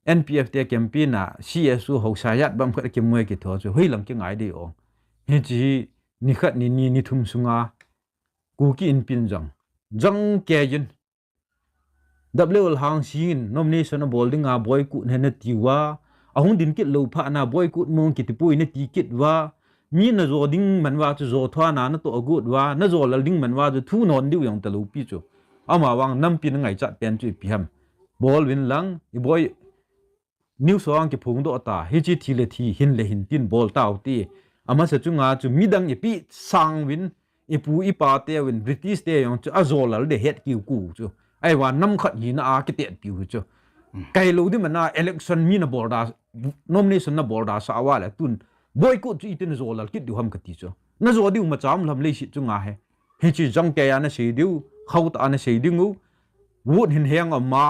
NPF te campaign na CSU ho sayat bam khat ke moi ki tho chu hui lang ke ngai de ong hi chi ni khat ni thum sunga ku ki in pin jang ke yin WL hang sin nomination bolding a boy ku ne na tiwa ahung din kit lo pha na boy ku mong ki tipui ne ti kit wa mi na zo ding man wa chu zo thwa na to good wa na zo la ding man wa chu thu non diu yong ta lo pi chu ama wang nam pin ngai chat pen chu pi ham bol win lang i boy new song ki phung do ta hi chi thi le thi hin le hin tin bol tau ti ama sa chu nga chu midang i pi sang win i pu i pa te win British te yong chu azol al de het ki ku chu ai wa nam khat hi na a ki te pi hu chu kai lo di mana election mi na borda nomination na borda sa awala tun boy ku chu itin zol al ki du ham ka ti chu na zo di ma cham lam le si chu nga he hi chi jang ke ya na se diu khau ta na se dingu wut hin heng ma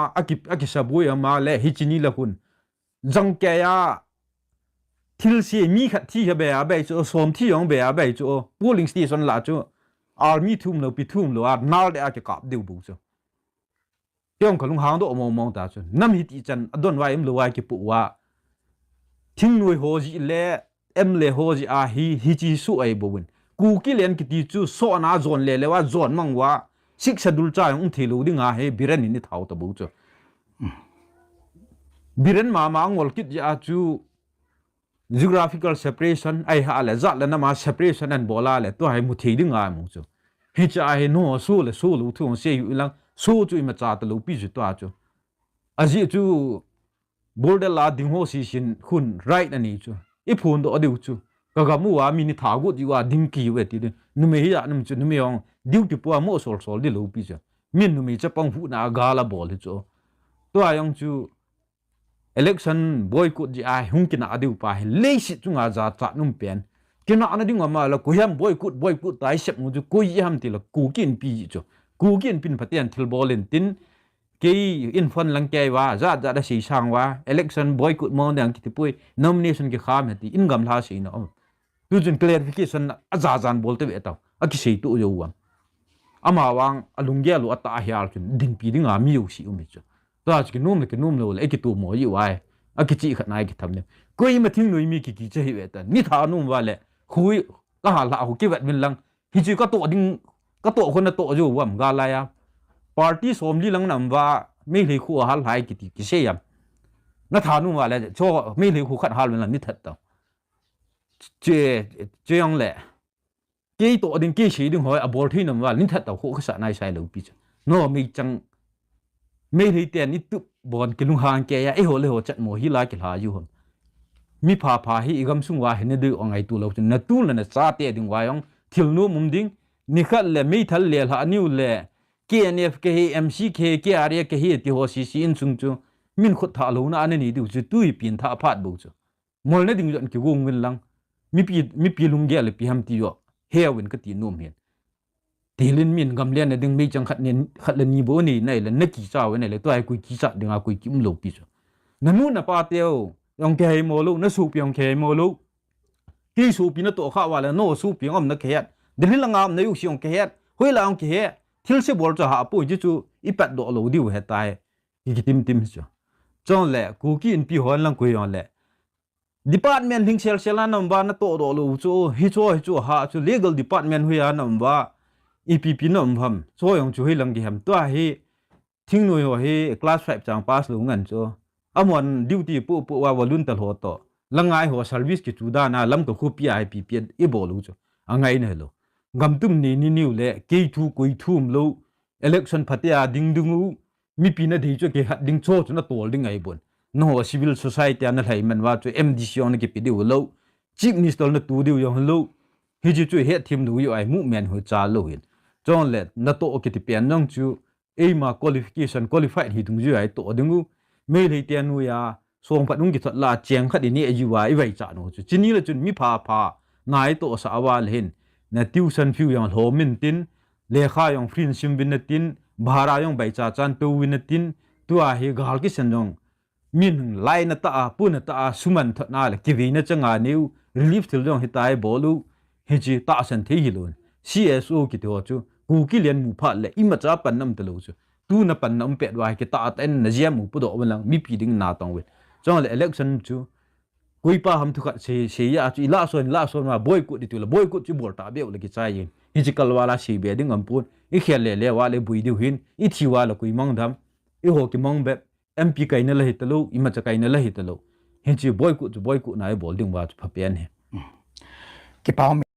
akisa boy ma le hi chi ni la hun jang ke ya thil si mi khat thi ha be a be chu som thi yong be a be chu polling station la chu army thum lo pi thum lo a nal de a ke kap deu bu chu tiong khalung hang do mong ta chu nam hi ti chan adon wa em lo wa ki pu wa thing noi ho ji le em le ho ji a hi chi su ai bo win ku ki len ki ti chu so na zon le wa zon mang wa sik sadul cha yong thi lo ding a he biran ni thau ta bu chu biran ma ngol kit ja chu geographical separation ai ha le za le na ma separation and bola le to hai mu thi ding a mu chu hi cha he no su lu thu se yu lang su chu ma cha ta lu pi ju to a chu aji chu border la ding ho si sin khun right ani chu i phun do adiu chu ka mu wa mi ni tha gu ji wa ding ki we ti nu me hi ya nu chu nu me yong diu ti pu mo sol di lu pi chu min nu me cha pang fu na ga la bol chu to a yong chu election boycott ji ai hung kina adiu pa he le si chunga za cha num pen kina ana ding ma la ku yam boycott tai sep mu ju ku yam ti la ku kin pi chu ku kin pin phatien thil bolin tin ke in fon lang ke wa za da si sang wa election boycott mo dang ki pui nomination ki kham ti in gam la si na tu jun clarification aza jan bolte be taw aki sei tu yo wa ama wang alungya lu ata hial chun ding pi ding a mi yu si umi chu to a ki num lo le ki tu mo yi wa a ki chi khat nai ki tham ne koi ma thing noi mi ki che hi we ta ni tha num wa le khui ka ha la hu ki wet min lang hi chi ka to ding ka to khon na to ju wam ga la ya party som li lang nam wa me le khu hal hai ki ti ki se yam na tha num wa le cho me le khu khat hal min lang ni that ta che yong le ki to ding ki chi ding hoi abor thi nam wa ni that ta khu ka sa nai sai lo pi no mi chang me hi te ni tu bon ki lung hang ke ya e ho le ho chat mo hi la ki la yu hom mi pha hi igam sung wa hene de ongai tu lo na tu na cha te ding wa yong thil nu mum ding ni khat le me thal le la niu le KNF ke hi MCK ke area ke hi ti ho si in sung chu min khut tha lo na an ni du chu tui pin tha phat bu chu mol na ding jon ki gong win lang mi pi lung ge le pi ham ti yo he win ka ti num hin tilin min gam len ding mi chang khat le ni bo ni nei le na ki cha we nei le to ai ku ki cha ding a ku kim lo pi chu na nu na pa teo yong ke mo lo na su pyong ke mo lo ki su pi na to kha wa le no su pi ngam na khet din la ngam na yu siong khet hoi la ong ke thil se bol cha ha pu ji chu i pat do lo diu he tai ki tim chu chong le ku ki in pi hon lang ku yon le department hing sel nam ba na to do lo chu hi chu ha chu legal department hu ya nam ba EPP nom ham so yong chu hi lang gi ham to hi thing noi ho hi class 5 chang pass lu ngan cho amon duty pu wa walun tal ho to langai ho service ki chu da na lam ko khu PIP e bo lu cho angai ne lo ngam tum ni niu le ke thu koi thum lo election phatia ding dungu mi pi na dei cho ke hat ding cho chu na tol ding ai bon no civil society an lai man wa chu MDC on ki pi di lo chief minister na tu di yong lo hi ji chu he thim du yu ai mu men ho cha lo hin chon let na to ki ti pian nang chu e ma qualification qualified hi dung ju ai to dingu me le tian nu ya song phat nung ki thot la cheng khat ni e ju wa i vai cha no chu chini la chun mi pha ngai to sa awal hin na tuition few yang lo min tin le kha yang frin sim bin na tin bhara yang bai cha chan tu win na tin tu a hi gal ki sen jong min lai na ta pu na ta suman thot na le ki vi na changa new relief thil jong hi tai bolu hi chi ta san the hi lon CSO ki to chu ku ki len mu pha le i ma cha pan nam te lo chu tu na pan nam pe wa ki ta ten na jia mu pu do lang mi pi ding na tong we cho là election chu kui pa ham thu kha se ya chu la son ma boy ku ditu la boy ku chu bol ta be le ki chai yin hi chi kalwa la si be ding am pun i khel le wa le bui diu hin i thi wa la kui mang dham i ho ki mang be mp kai na la hi talo i ma cha kai na la hi talo hin chi boy ku na bol ding wa chu pha pen he cái bao